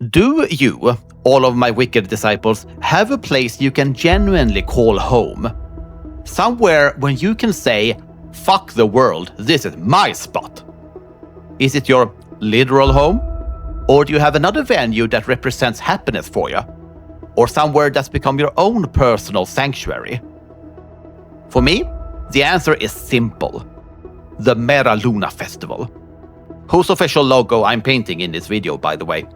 Do you, all of my wicked disciples, have a place you can genuinely call home? Somewhere when you can say, "Fuck the world, this is my spot." Is it your literal home? Or do you have another venue that represents happiness for you? Or somewhere that's become your own personal sanctuary? For me, the answer is simple. The Mera Luna Festival, whose official logo I'm painting in this video, by the way.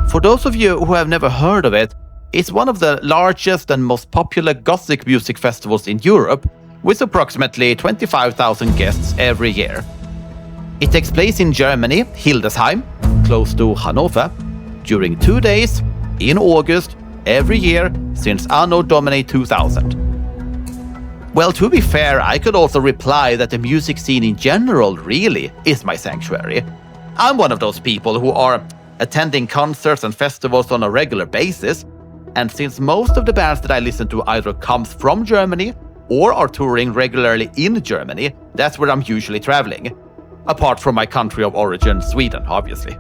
For those of you who have never heard of it, it's one of the largest and most popular gothic music festivals in Europe, with approximately 25,000 guests every year. It takes place in Germany, Hildesheim, close to Hanover, during 2 days in August every year since Anno Domini 2000. Well, to be fair, I could also reply that the music scene in general really is my sanctuary. I'm one of those people who are attending concerts and festivals on a regular basis, and since most of the bands that I listen to either comes from Germany or are touring regularly in Germany, that's where I'm usually traveling. Apart from my country of origin, Sweden, obviously.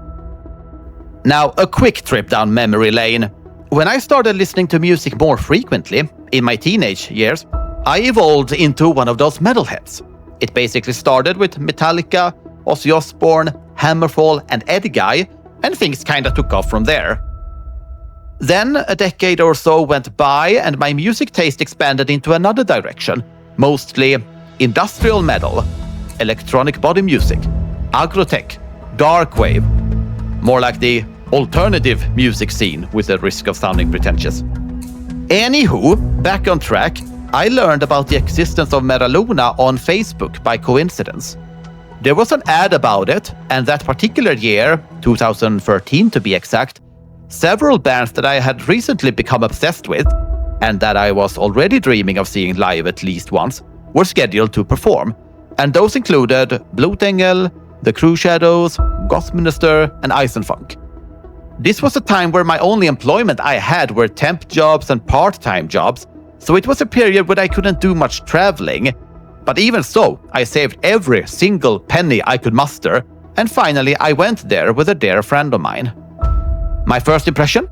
Now, a quick trip down memory lane. When I started listening to music more frequently, in my teenage years, I evolved into one of those metalheads. It basically started with Metallica, Ozzy Osbourne, Hammerfall, and Edguy, and things kinda took off from there. Then a decade or so went by and my music taste expanded into another direction, mostly industrial metal, electronic body music, agrotech, darkwave, more like the alternative music scene with the risk of sounding pretentious. Anywho, back on track, I learned about the existence of Mera Luna on Facebook by coincidence. There was an ad about it, and that particular year, 2013 to be exact, several bands that I had recently become obsessed with, and that I was already dreaming of seeing live at least once, were scheduled to perform, and those included Blutengel, The Crew Shadows, Gothminister, and Eisenfunk. This was a time where my only employment I had were temp jobs and part-time jobs, so it was a period when I couldn't do much traveling. But even so, I saved every single penny I could muster, and finally I went there with a dear friend of mine. My first impression?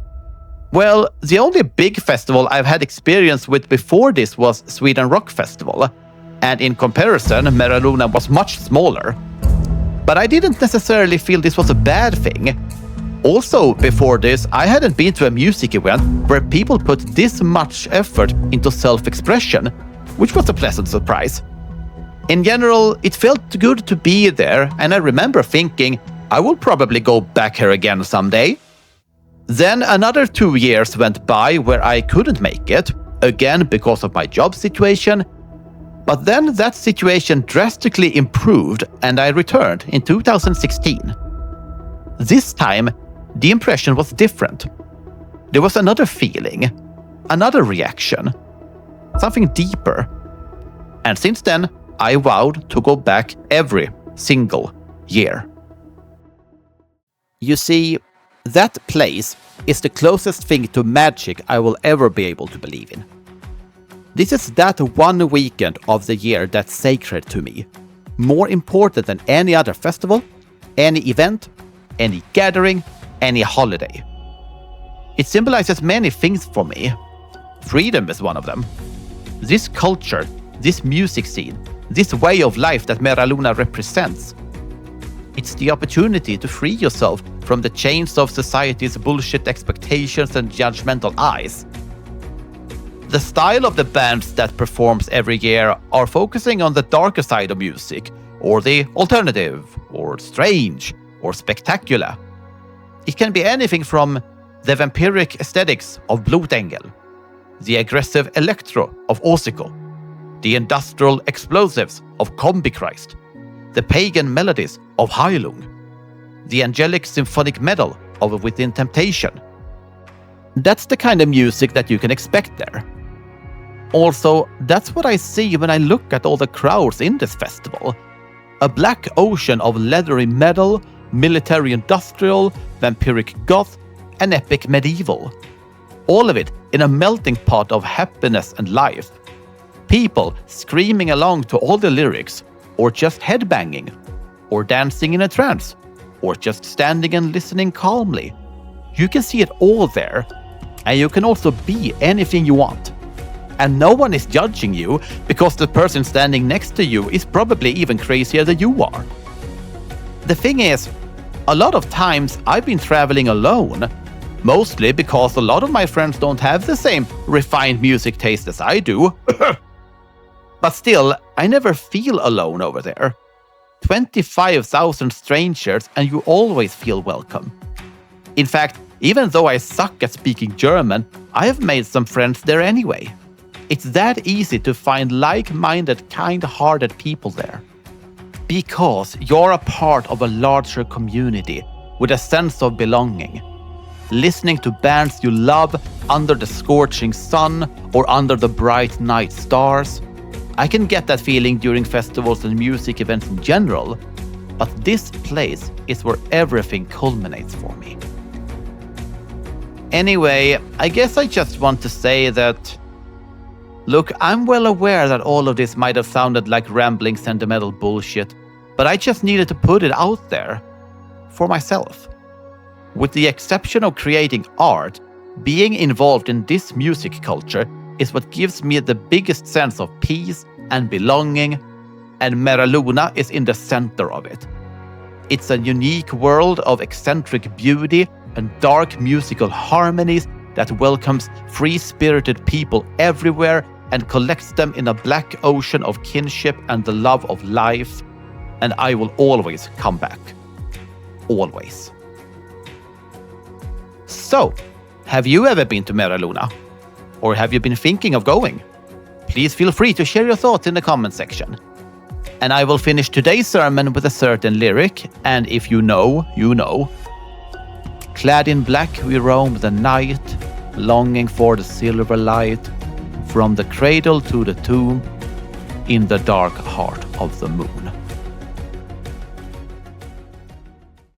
Well, the only big festival I've had experience with before this was Sweden Rock Festival, and in comparison, Mera Luna was much smaller. But I didn't necessarily feel this was a bad thing. Also, before this, I hadn't been to a music event where people put this much effort into self-expression, which was a pleasant surprise. In general, it felt good to be there, and I remember thinking, I will probably go back here again someday. Then another 2 years went by where I couldn't make it, again because of my job situation. But then that situation drastically improved and I returned in 2016. This time, the impression was different. There was another feeling, another reaction, something deeper. And since then, I vowed to go back every single year. You see, that place is the closest thing to magic I will ever be able to believe in. This is that one weekend of the year that's sacred to me, more important than any other festival, any event, any gathering, any holiday. It symbolizes many things for me. Freedom is one of them. This culture, this music scene, this way of life that Mera Luna represents. It's the opportunity to free yourself from the chains of society's bullshit expectations and judgmental eyes. The style of the bands that performs every year are focusing on the darker side of music, or the alternative, or strange, or spectacular. It can be anything from the vampiric aesthetics of Blutengel, the aggressive electro of Osiko, the industrial explosives of Combichrist, the pagan melodies of Heilung, the angelic symphonic metal of Within Temptation. That's the kind of music that you can expect there. Also, that's what I see when I look at all the crowds in this festival. A black ocean of leathery metal, military industrial, vampiric goth, and epic medieval. All of it in a melting pot of happiness and life. People screaming along to all the lyrics, or just headbanging, or dancing in a trance, or just standing and listening calmly. You can see it all there, and you can also be anything you want. And no one is judging you, because the person standing next to you is probably even crazier than you are. The thing is, a lot of times I've been traveling alone, mostly because a lot of my friends don't have the same refined music taste as I do. But still, I never feel alone over there. 25,000 strangers and you always feel welcome. In fact, even though I suck at speaking German, I have made some friends there anyway. It's that easy to find like-minded, kind-hearted people there. Because you're a part of a larger community with a sense of belonging. Listening to bands you love under the scorching sun or under the bright night stars. I can get that feeling during festivals and music events in general, but this place is where everything culminates for me. Anyway, I guess I just want to say that, look, I'm well aware that all of this might have sounded like rambling sentimental bullshit, but I just needed to put it out there for myself. With the exception of creating art, being involved in this music culture is what gives me the biggest sense of peace and belonging, and Meraluna is in the center of it. It's a unique world of eccentric beauty and dark musical harmonies that welcomes free-spirited people everywhere and collects them in a black ocean of kinship and the love of life. And I will always come back. Always. So, have you ever been to Meraluna? Or have you been thinking of going? Please feel free to share your thoughts in the comment section. And I will finish today's sermon with a certain lyric, and if you know, you know. Clad in black we roam the night, longing for the silver light, from the cradle to the tomb, in the dark heart of the moon.